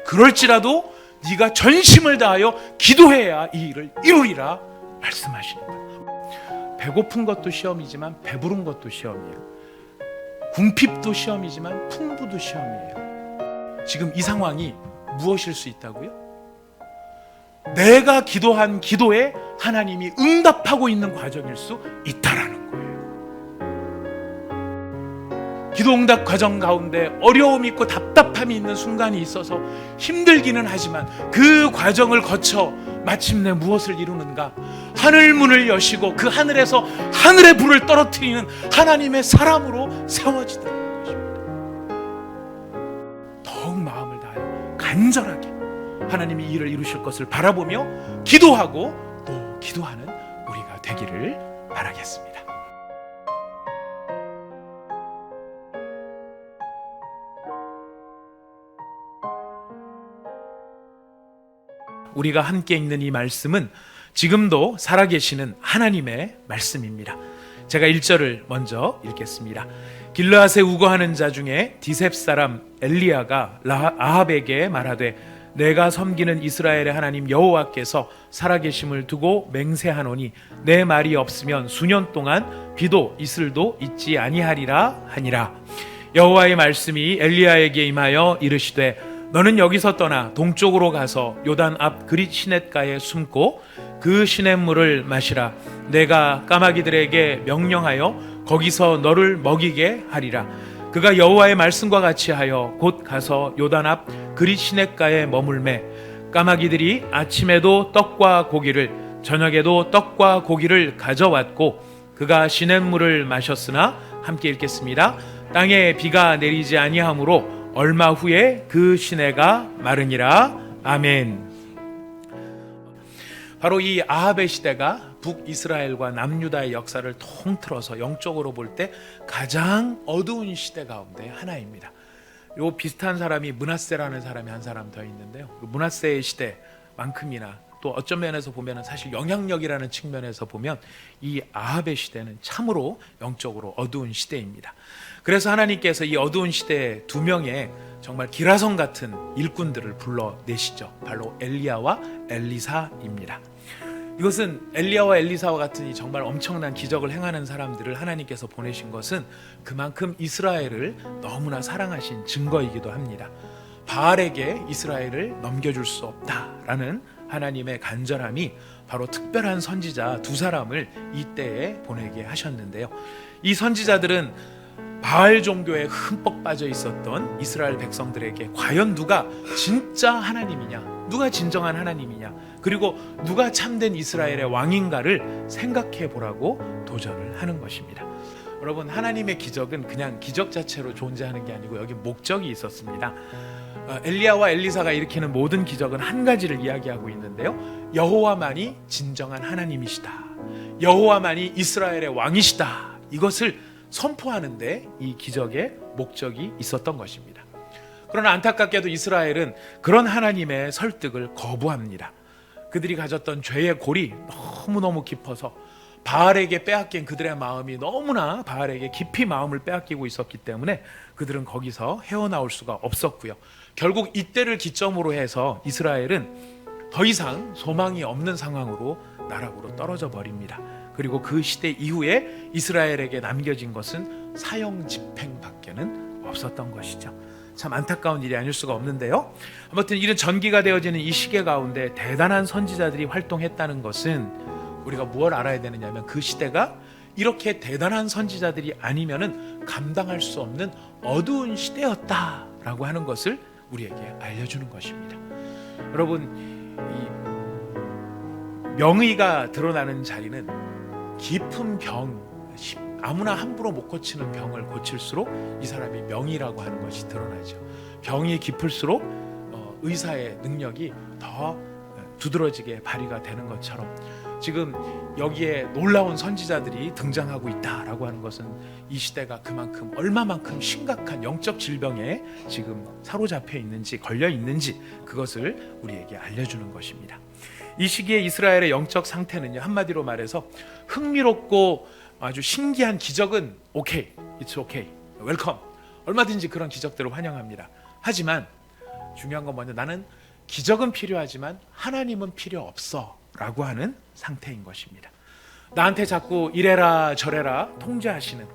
그럴지라도 네가 전심을 다하여 기도해야 이 일을 이루리라 말씀하시는 거예요. 배고픈 것도 시험이지만 배부른 것도 시험이에요. 궁핍도 시험이지만 풍부도 시험이에요. 지금 이 상황이 무엇일 수 있다고요? 내가 기도한 기도에 하나님이 응답하고 있는 과정일 수 있다라는 거예요. 기도 응답 과정 가운데 어려움이 있고 답답함이 있는 순간이 있어서 힘들기는 하지만 그 과정을 거쳐 마침내 무엇을 이루는가? 하늘 문을 여시고 그 하늘에서 하늘의 불을 떨어뜨리는 하나님의 사람으로 세워지더라는 것입니다. 더욱 마음을 다하여 간절하게 하나님이 이 일을 이루실 것을 바라보며 기도하고 또 기도하는 우리가 되기를 바라겠습니다. 우리가 함께 읽는 이 말씀은 지금도 살아계시는 하나님의 말씀입니다. 제가 1절을 먼저 읽겠습니다. 길르앗에 우거하는 자 중에 디셉 사람 엘리야가 아합에게 말하되 내가 섬기는 이스라엘의 하나님 여호와께서 살아계심을 두고 맹세하노니 내 말이 없으면 수년 동안 비도 이슬도 있지 아니하리라 하니라. 여호와의 말씀이 엘리야에게 임하여 이르시되 너는 여기서 떠나 동쪽으로 가서 요단 앞 그릿 시냇가에 숨고 그 시냇물을 마시라. 내가 까마귀들에게 명령하여 거기서 너를 먹이게 하리라. 그가 여호와의 말씀과 같이 하여 곧 가서 요단 앞 그릿 시냇가에 머물매 까마귀들이 아침에도 떡과 고기를 저녁에도 떡과 고기를 가져왔고 그가 시냇물을 마셨으나 함께 읽겠습니다. 땅에 비가 내리지 아니하므로 얼마 후에 그 시내가 마르니라. 아멘. 바로 이 아합의 시대가 북이스라엘과 남유다의 역사를 통틀어서 영적으로 볼 때 가장 어두운 시대 가운데 하나입니다. 요 비슷한 사람이 므낫세라는 사람이 한 사람 더 있는데요. 므낫세의 시대만큼이나 또 어떤 면에서 보면 사실 영향력이라는 측면에서 보면 이 아합의 시대는 참으로 영적으로 어두운 시대입니다. 그래서 하나님께서 이 어두운 시대에 두 명의 정말 기라성 같은 일꾼들을 불러내시죠. 바로 엘리야와 엘리사입니다. 이것은 엘리야와 엘리사와 같은 이 정말 엄청난 기적을 행하는 사람들을 하나님께서 보내신 것은 그만큼 이스라엘을 너무나 사랑하신 증거이기도 합니다. 바알에게 이스라엘을 넘겨줄 수 없다라는 하나님의 간절함이 바로 특별한 선지자 두 사람을 이때에 보내게 하셨는데요. 이 선지자들은 바알 종교에 흠뻑 빠져 있었던 이스라엘 백성들에게 과연 누가 진짜 하나님이냐, 누가 진정한 하나님이냐, 그리고 누가 참된 이스라엘의 왕인가를 생각해 보라고 도전을 하는 것입니다. 여러분, 하나님의 기적은 그냥 기적 자체로 존재하는 게 아니고 여기 목적이 있었습니다. 엘리야와 엘리사가 일으키는 모든 기적은 한 가지를 이야기하고 있는데요. 여호와만이 진정한 하나님이시다. 여호와만이 이스라엘의 왕이시다. 이것을 선포하는데 이 기적의 목적이 있었던 것입니다. 그러나 안타깝게도 이스라엘은 그런 하나님의 설득을 거부합니다. 그들이 가졌던 죄의 골이 너무너무 깊어서 바알에게 빼앗긴 그들의 마음이 너무나 바알에게 깊이 마음을 빼앗기고 있었기 때문에 그들은 거기서 헤어나올 수가 없었고요. 결국 이때를 기점으로 해서 이스라엘은 더 이상 소망이 없는 상황으로 나락으로 떨어져 버립니다. 그리고 그 시대 이후에 이스라엘에게 남겨진 것은 사형 집행밖에는 없었던 것이죠. 참 안타까운 일이 아닐 수가 없는데요. 아무튼 이런 전기가 되어지는 이 시계 가운데 대단한 선지자들이 활동했다는 것은 우리가 무엇을 알아야 되느냐면 그 시대가 이렇게 대단한 선지자들이 아니면은 감당할 수 없는 어두운 시대였다라고 하는 것을 우리에게 알려주는 것입니다. 여러분, 이 명의가 드러나는 자리는 깊은 병, 아무나 함부로 못 고치는 병을 고칠수록 이 사람이 명의라고 하는 것이 드러나죠. 병이 깊을수록 의사의 능력이 더 두드러지게 발휘가 되는 것처럼 지금 여기에 놀라운 선지자들이 등장하고 있다라고 하는 것은 이 시대가 그만큼 얼마만큼 심각한 영적 질병에 지금 사로잡혀 있는지 걸려 있는지 그것을 우리에게 알려주는 것입니다. 이 시기에 이스라엘의 영적 상태는요, 한마디로 말해서 흥미롭고 아주 신기한 기적은 오케이, it's okay, 웰컴, 얼마든지 그런 기적들을 환영합니다. 하지만 중요한 건 뭐냐, 나는 기적은 필요하지만 하나님은 필요 없어 라고 하는 상태인 것입니다. 나한테 자꾸 이래라 저래라 통제하시는,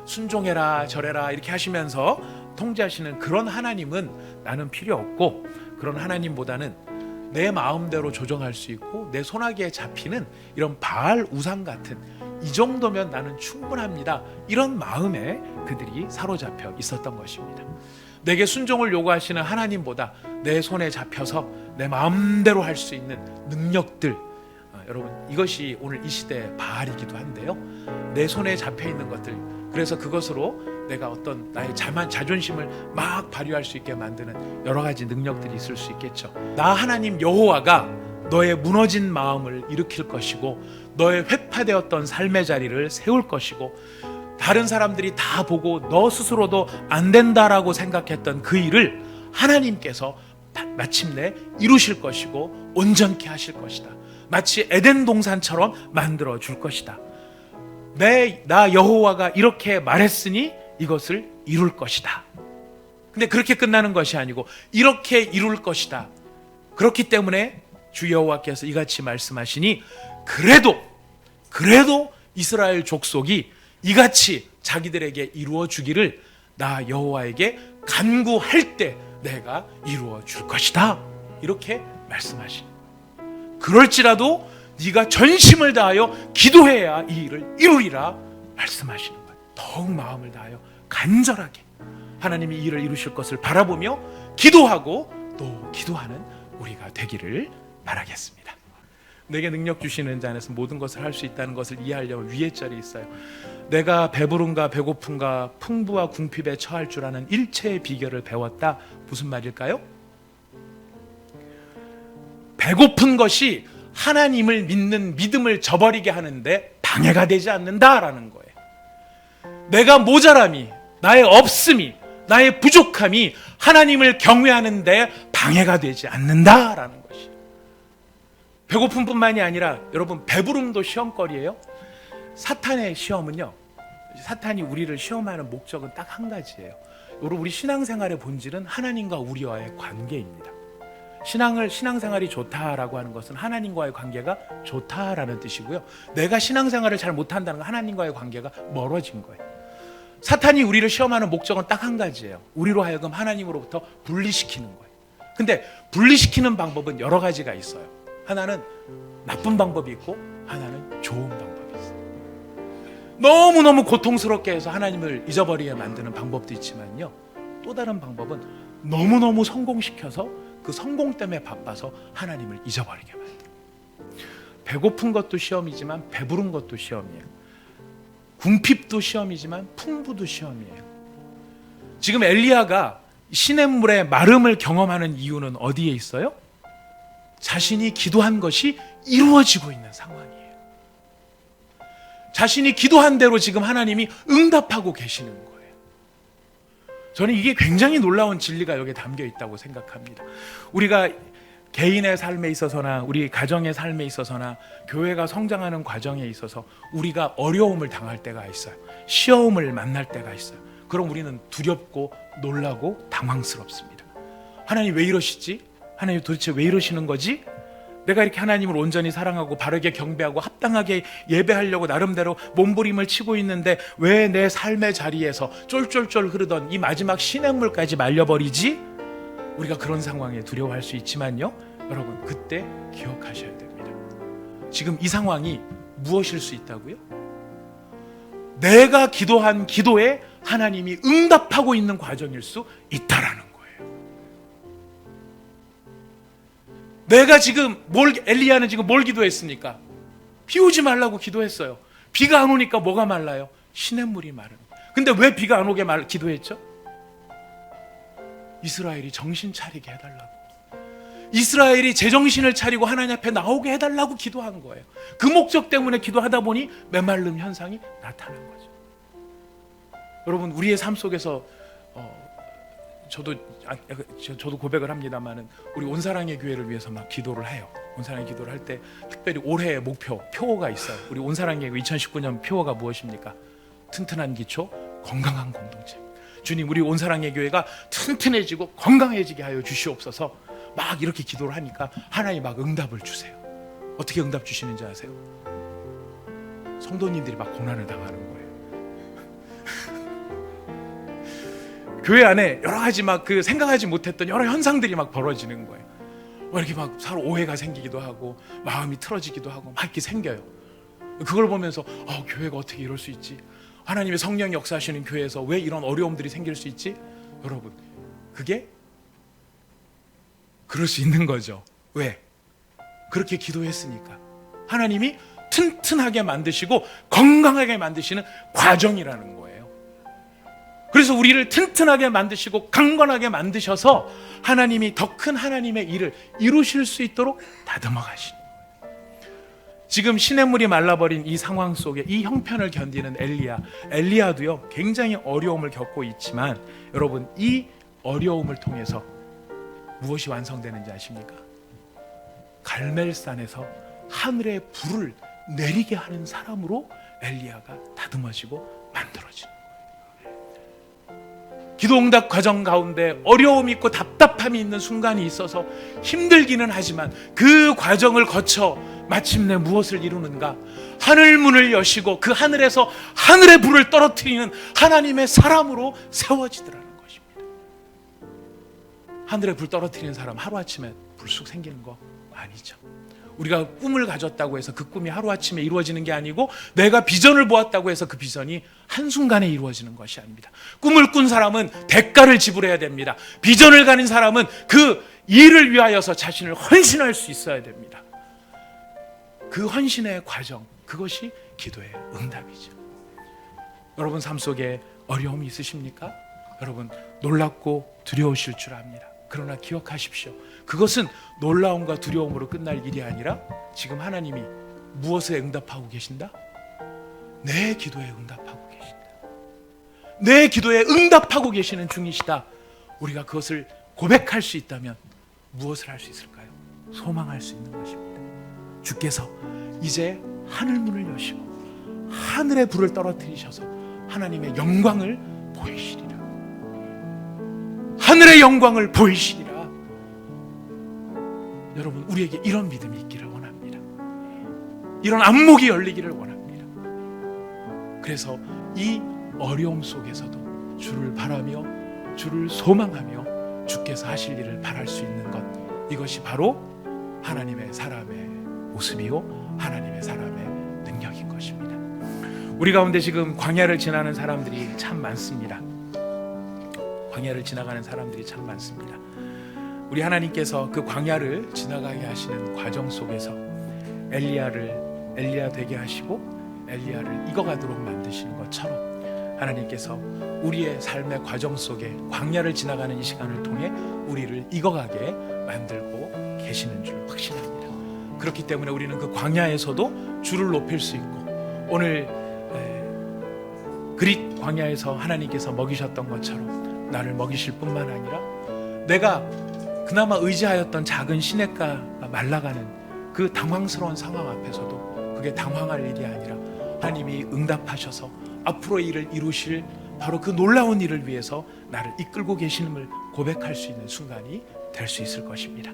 순종해라 저래라 이렇게 하시면서 통제하시는 그런 하나님은 나는 필요 없고, 그런 하나님보다는 내 마음대로 조정할 수 있고 내 손아귀에 잡히는 이런 바알 우상 같은, 이 정도면 나는 충분합니다, 이런 마음에 그들이 사로잡혀 있었던 것입니다. 내게 순종을 요구하시는 하나님보다 내 손에 잡혀서 내 마음대로 할 수 있는 능력들, 여러분 이것이 오늘 이 시대의 바알이기도 한데요, 내 손에 잡혀 있는 것들, 그래서 그것으로 내가 어떤 나의 자존심을 막 발휘할 수 있게 만드는 여러 가지 능력들이 있을 수 있겠죠. 나 하나님 여호와가 너의 무너진 마음을 일으킬 것이고 너의 회파되었던 삶의 자리를 세울 것이고, 다른 사람들이 다 보고 너 스스로도 안 된다라고 생각했던 그 일을 하나님께서 마침내 이루실 것이고 온전케 하실 것이다. 마치 에덴 동산처럼 만들어 줄 것이다. 나 여호와가 이렇게 말했으니 이것을 이룰 것이다. 근데 그렇게 끝나는 것이 아니고 이렇게 이룰 것이다. 그렇기 때문에 주 여호와께서 이같이 말씀하시니 그래도 이스라엘 족속이 이같이 자기들에게 이루어 주기를 나 여호와에게 간구할 때 내가 이루어 줄 것이다. 이렇게 말씀하시는 거예요. 그럴지라도 네가 전심을 다하여 기도해야 이 일을 이루리라 말씀하시는 거예요. 더욱 마음을 다하여 간절하게 하나님이 이 일을 이루실 것을 바라보며 기도하고 또 기도하는 우리가 되기를 바라겠습니다. 내게 능력 주시는 자 안에서 모든 것을 할 수 있다는 것을 이해하려면 위에 절이 있어요. 내가 배부른가 배고픈가 풍부와 궁핍에 처할 줄 아는 일체의 비결을 배웠다. 무슨 말일까요? 배고픈 것이 하나님을 믿는 믿음을 저버리게 하는데 방해가 되지 않는다라는 거예요. 내가 모자람이, 나의 없음이, 나의 부족함이 하나님을 경외하는데 방해가 되지 않는다라는 것이. 배고픔뿐만이 아니라 여러분 배부름도 시험거리예요. 사탄의 시험은요, 사탄이 우리를 시험하는 목적은 딱 한 가지예요. 우리 신앙생활의 본질은 하나님과 우리와의 관계입니다. 신앙생활이 좋다라고 하는 것은 하나님과의 관계가 좋다라는 뜻이고요, 내가 신앙생활을 잘 못한다는 건 하나님과의 관계가 멀어진 거예요. 사탄이 우리를 시험하는 목적은 딱 한 가지예요. 우리로 하여금 하나님으로부터 분리시키는 거예요. 근데 분리시키는 방법은 여러 가지가 있어요. 하나는 나쁜 방법이 있고 하나는 좋은 방법이 있어요. 너무너무 고통스럽게 해서 하나님을 잊어버리게 만드는 방법도 있지만요, 또 다른 방법은 너무너무 성공시켜서 그 성공 때문에 바빠서 하나님을 잊어버리게 만들어요. 배고픈 것도 시험이지만 배부른 것도 시험이에요. 궁핍도 시험이지만 풍부도 시험이에요. 지금 엘리야가 시냇물의 마름을 경험하는 이유는 어디에 있어요? 자신이 기도한 것이 이루어지고 있는 상황이에요. 자신이 기도한 대로 지금 하나님이 응답하고 계시는 거예요. 저는 이게 굉장히 놀라운 진리가 여기에 담겨 있다고 생각합니다. 우리가 개인의 삶에 있어서나 우리 가정의 삶에 있어서나 교회가 성장하는 과정에 있어서 우리가 어려움을 당할 때가 있어요. 시험을 만날 때가 있어요. 그럼 우리는 두렵고 놀라고 당황스럽습니다. 하나님 왜 이러시지? 하나님 도대체 왜 이러시는 거지? 내가 이렇게 하나님을 온전히 사랑하고 바르게 경배하고 합당하게 예배하려고 나름대로 몸부림을 치고 있는데 왜 내 삶의 자리에서 쫄쫄쫄 흐르던 이 마지막 시냇물까지 말려버리지? 우리가 그런 상황에 두려워할 수 있지만요, 여러분 그때 기억하셔야 됩니다. 지금 이 상황이 무엇일 수 있다고요? 내가 기도한 기도에 하나님이 응답하고 있는 과정일 수 있다라는 거예요. 내가 지금 엘리야는 지금 뭘 기도했습니까? 비 오지 말라고 기도했어요. 비가 안 오니까 뭐가 말라요? 시냇물이 마른. 근데 왜 비가 안 오게 기도했죠? 이스라엘이 정신 차리게 해달라고. 이스라엘이 제정신을 차리고 하나님 앞에 나오게 해달라고 기도한 거예요. 그 목적 때문에 기도하다 보니 메말름 현상이 나타난 거죠. 여러분 우리의 삶 속에서 저도 고백을 합니다만은 우리 온사랑의 교회를 위해서 막 기도를 해요. 온사랑의 기도를 할 때 특별히 올해의 표어가 있어요. 우리 온사랑의 2019년 표어가 무엇입니까? 튼튼한 기초, 건강한 공동체. 주님, 우리 온사랑의 교회가 튼튼해지고 건강해지게 하여 주시옵소서. 막 이렇게 기도를 하니까 하나님 막 응답을 주세요. 어떻게 응답 주시는지 아세요? 성도님들이 막 고난을 당하는 거예요. 교회 안에 여러 가지 막 그 생각하지 못했던 여러 현상들이 막 벌어지는 거예요. 이렇게 막 서로 오해가 생기기도 하고 마음이 틀어지기도 하고 막 이렇게 생겨요. 그걸 보면서 교회가 어떻게 이럴 수 있지? 하나님의 성령이 역사하시는 교회에서 왜 이런 어려움들이 생길 수 있지? 여러분, 그게 그럴 수 있는 거죠. 왜? 그렇게 기도했으니까. 하나님이 튼튼하게 만드시고 건강하게 만드시는 과정이라는 거예요. 그래서 우리를 튼튼하게 만드시고 강건하게 만드셔서 하나님이 더 큰 하나님의 일을 이루실 수 있도록 다듬어 가시는 거예요. 지금 시냇물이 말라버린 이 상황 속에 이 형편을 견디는 엘리야도요 굉장히 어려움을 겪고 있지만, 여러분, 이 어려움을 통해서 무엇이 완성되는지 아십니까? 갈멜산에서 하늘의 불을 내리게 하는 사람으로 엘리야가 다듬어지고 만들어지는 거예요. 기도응답 과정 가운데 어려움이 있고 답답함이 있는 순간이 있어서 힘들기는 하지만 그 과정을 거쳐 마침내 무엇을 이루는가? 하늘문을 여시고 그 하늘에서 하늘의 불을 떨어뜨리는 하나님의 사람으로 세워지더라는 것입니다. 하늘의 불 떨어뜨리는 사람 하루아침에 불쑥 생기는 거 아니죠. 우리가 꿈을 가졌다고 해서 그 꿈이 하루아침에 이루어지는 게 아니고, 내가 비전을 보았다고 해서 그 비전이 한순간에 이루어지는 것이 아닙니다. 꿈을 꾼 사람은 대가를 지불해야 됩니다. 비전을 가진 사람은 그 일을 위하여서 자신을 헌신할 수 있어야 됩니다. 그 헌신의 과정, 그것이 기도의 응답이죠. 여러분 삶 속에 어려움이 있으십니까? 여러분 놀랍고 두려우실 줄 압니다. 그러나 기억하십시오. 그것은 놀라움과 두려움으로 끝날 일이 아니라 지금 하나님이 무엇에 응답하고 계신다? 내 기도에 응답하고 계신다. 내 기도에 응답하고 계시는 중이시다. 우리가 그것을 고백할 수 있다면 무엇을 할 수 있을까요? 소망할 수 있는 것입니다. 주께서 이제 하늘문을 여시고 하늘의 불을 떨어뜨리셔서 하나님의 영광을 보이시리라. 하늘의 영광을 보이시리라. 여러분, 우리에게 이런 믿음이 있기를 원합니다. 이런 안목이 열리기를 원합니다. 그래서 이 어려움 속에서도 주를 바라며 주를 소망하며 주께서 하실 일을 바랄 수 있는 것, 이것이 바로 하나님의 사람의 모습이요 하나님의 사람의 능력인 것입니다. 우리 가운데 지금 광야를 지나는 사람들이 참 많습니다. 광야를 지나가는 사람들이 참 많습니다. 우리 하나님께서 그 광야를 지나가게 하시는 과정 속에서 엘리야 되게 하시고 엘리야를 익어가도록 만드시는 것처럼 하나님께서 우리의 삶의 과정 속에 광야를 지나가는 이 시간을 통해 우리를 익어가게 만들고 계시는 줄 확신합니다. 그렇기 때문에 우리는 그 광야에서도 주를 높일 수 있고, 오늘 그릿 광야에서 하나님께서 먹이셨던 것처럼 나를 먹이실 뿐만 아니라 내가 그나마 의지하였던 작은 시냇가가 말라가는 그 당황스러운 상황 앞에서도 그게 당황할 일이 아니라 하나님이 응답하셔서 앞으로의 일을 이루실 바로 그 놀라운 일을 위해서 나를 이끌고 계시는을 고백할 수 있는 순간이 될 수 있을 것입니다.